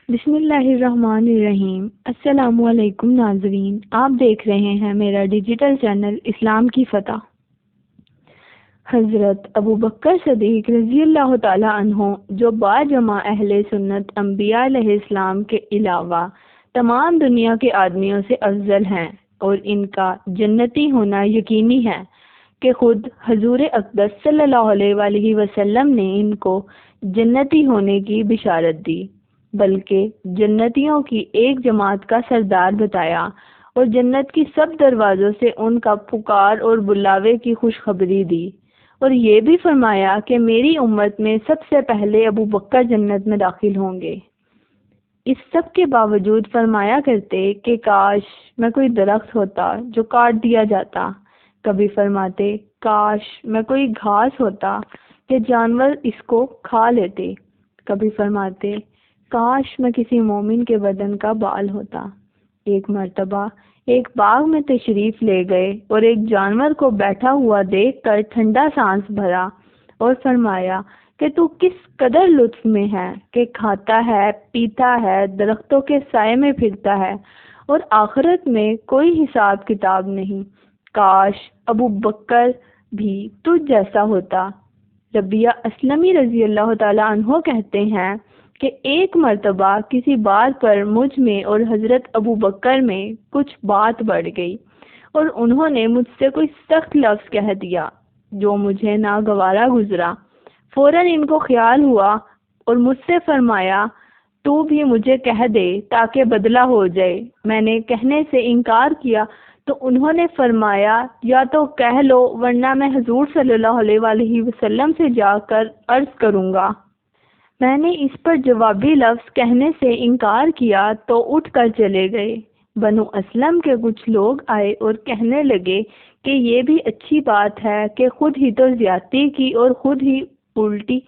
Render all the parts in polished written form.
بسم اللہ الرحمن الرحیم۔ السلام علیکم ناظرین، آپ دیکھ رہے ہیں میرا ڈیجیٹل چینل اسلام کی فتح۔ حضرت ابوبکر صدیق رضی اللہ تعالی عنہ جو باجمع اہل سنت انبیاء علیہ السلام کے علاوہ تمام دنیا کے آدمیوں سے افضل ہیں، اور ان کا جنتی ہونا یقینی ہے کہ خود حضور اقدس صلی اللہ علیہ وآلہ وسلم نے ان کو جنتی ہونے کی بشارت دی، بلکہ جنتیوں کی ایک جماعت کا سردار بتایا اور جنت کی سب دروازوں سے ان کا پکار اور بلاوے کی خوشخبری دی، اور یہ بھی فرمایا کہ میری امت میں سب سے پہلے ابوبکر جنت میں داخل ہوں گے۔ اس سب کے باوجود فرمایا کرتے کہ کاش میں کوئی درخت ہوتا جو کاٹ دیا جاتا، کبھی فرماتے کاش میں کوئی گھاس ہوتا کہ جانور اس کو کھا لیتے، کبھی فرماتے کاش میں کسی مومن کے بدن کا بال ہوتا۔ ایک مرتبہ ایک باغ میں تشریف لے گئے اور ایک جانور کو بیٹھا ہوا دیکھ کر ٹھنڈا سانس بھرا اور فرمایا کہ تو کس قدر لطف میں ہے کہ کھاتا ہے، پیتا ہے، درختوں کے سائے میں پھرتا ہے، اور آخرت میں کوئی حساب کتاب نہیں۔ کاش ابوبکر بھی تجھ جیسا ہوتا۔ ربیہ اسلمی رضی اللہ تعالی عنہ کہتے ہیں کہ ایک مرتبہ کسی بات پر مجھ میں اور حضرت ابوبکر میں کچھ بات بڑھ گئی، اور انہوں نے مجھ سے کوئی سخت لفظ کہہ دیا جو مجھے ناگوارا گزرا۔ فوراً ان کو خیال ہوا اور مجھ سے فرمایا تو بھی مجھے کہہ دے تاکہ بدلہ ہو جائے۔ میں نے کہنے سے انکار کیا تو انہوں نے فرمایا یا تو کہہ لو ورنہ میں حضور صلی اللہ علیہ وآلہ وسلم سے جا کر عرض کروں گا۔ میں نے اس پر جوابی لفظ کہنے سے انکار کیا تو اٹھ کر چلے گئے۔ بنو اسلم کے کچھ لوگ آئے اور کہنے لگے کہ یہ بھی اچھی بات ہے کہ خود ہی تو زیادتی کی اور خود ہی الٹی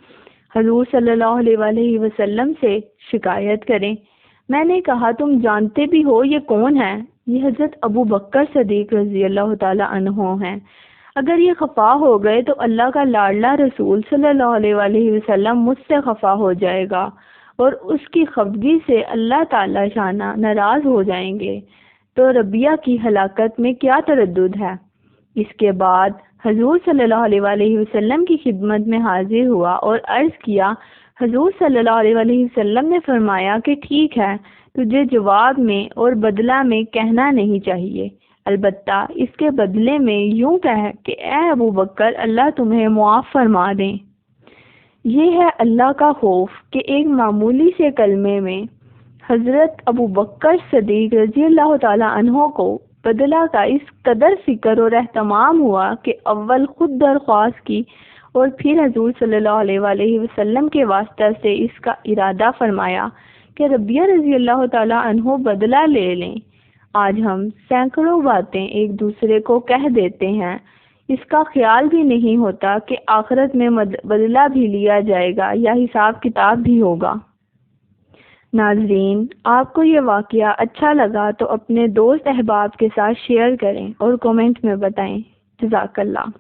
حضور صلی اللہ علیہ وآلہ وسلم سے شکایت کریں۔ میں نے کہا تم جانتے بھی ہو یہ کون ہے؟ یہ حضرت ابوبکر صدیق رضی اللہ تعالی عنہ ہیں۔ اگر یہ خفا ہو گئے تو اللہ کا لاڈلا رسول صلی اللہ علیہ وآلہ وسلم مجھ سے خفا ہو جائے گا، اور اس کی خفگی سے اللہ تعالی شانہ ناراض ہو جائیں گے، تو ربیہ کی ہلاکت میں کیا تردد ہے؟ اس کے بعد حضور صلی اللہ علیہ وآلہ وسلم کی خدمت میں حاضر ہوا اور عرض کیا۔ حضور صلی اللہ علیہ وآلہ وسلم نے فرمایا کہ ٹھیک ہے، تجھے جواب میں اور بدلہ میں کہنا نہیں چاہیے، البتہ اس کے بدلے میں یوں کہہ کہ اے ابوبکر اللہ تمہیں معاف فرما دیں۔ یہ ہے اللہ کا خوف کہ ایک معمولی سے کلمے میں حضرت ابوبکر صدیق رضی اللہ تعالی عنہ کو بدلہ کا اس قدر فکر اور اہتمام ہوا کہ اول خود درخواست کی اور پھر حضور صلی اللہ علیہ وآلہ وسلم کے واسطہ سے اس کا ارادہ فرمایا کہ ربیہ رضی اللہ تعالی عنہ بدلہ لے لیں۔ آج ہم سینکڑوں باتیں ایک دوسرے کو کہہ دیتے ہیں، اس کا خیال بھی نہیں ہوتا کہ آخرت میں بدلہ بھی لیا جائے گا یا حساب کتاب بھی ہوگا۔ ناظرین، آپ کو یہ واقعہ اچھا لگا تو اپنے دوست احباب کے ساتھ شیئر کریں اور کومنٹ میں بتائیں۔ جزاک اللہ۔